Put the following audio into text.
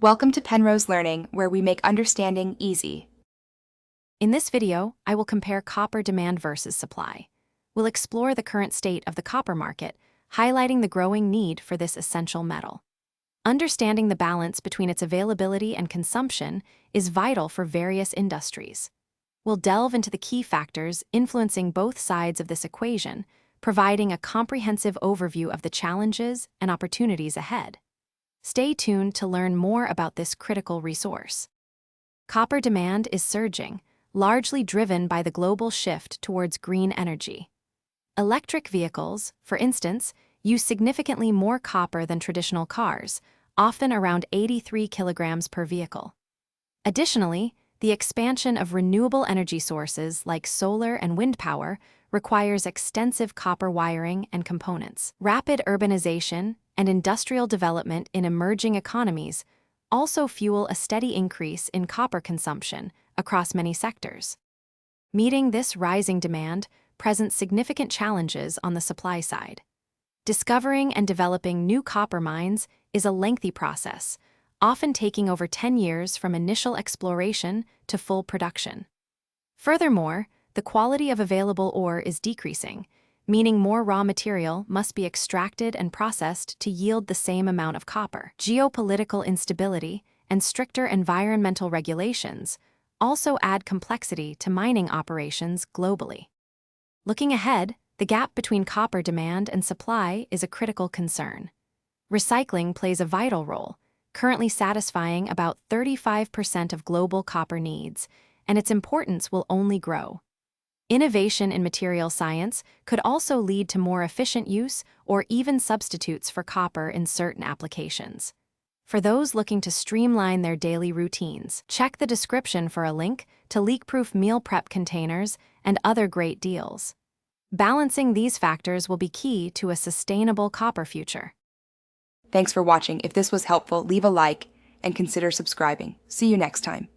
Welcome to Penrose Learning, where we make understanding easy. In this video, I will compare copper demand versus supply. We'll explore the current state of the copper market, highlighting the growing need for this essential metal. Understanding the balance between its availability and consumption is vital for various industries. We'll delve into the key factors influencing both sides of this equation, providing a comprehensive overview of the challenges and opportunities ahead. Stay tuned to learn more about this critical resource. Copper demand is surging, largely driven by the global shift towards green energy. Electric vehicles, for instance, use significantly more copper than traditional cars, often around 83 kilograms per vehicle. Additionally, the expansion of renewable energy sources like solar and wind power requires extensive copper wiring and components. Rapid urbanization and industrial development in emerging economies also fuel a steady increase in copper consumption across many sectors. Meeting this rising demand presents significant challenges on the supply side. Discovering and developing new copper mines is a lengthy process, often taking over 10 years from initial exploration to full production. Furthermore, the quality of available ore is decreasing, meaning more raw material must be extracted and processed to yield the same amount of copper. Geopolitical instability and stricter environmental regulations also add complexity to mining operations globally. Looking ahead, the gap between copper demand and supply is a critical concern. Recycling plays a vital role, currently satisfying about 35% of global copper needs, and its importance will only grow. Innovation in material science could also lead to more efficient use or even substitutes for copper in certain applications. For those looking to streamline their daily routines, check the description for a link to leak-proof meal prep containers and other great deals. Balancing these factors will be key to a sustainable copper future. Thanks for watching. If this was helpful, leave a like and consider subscribing. See you next time.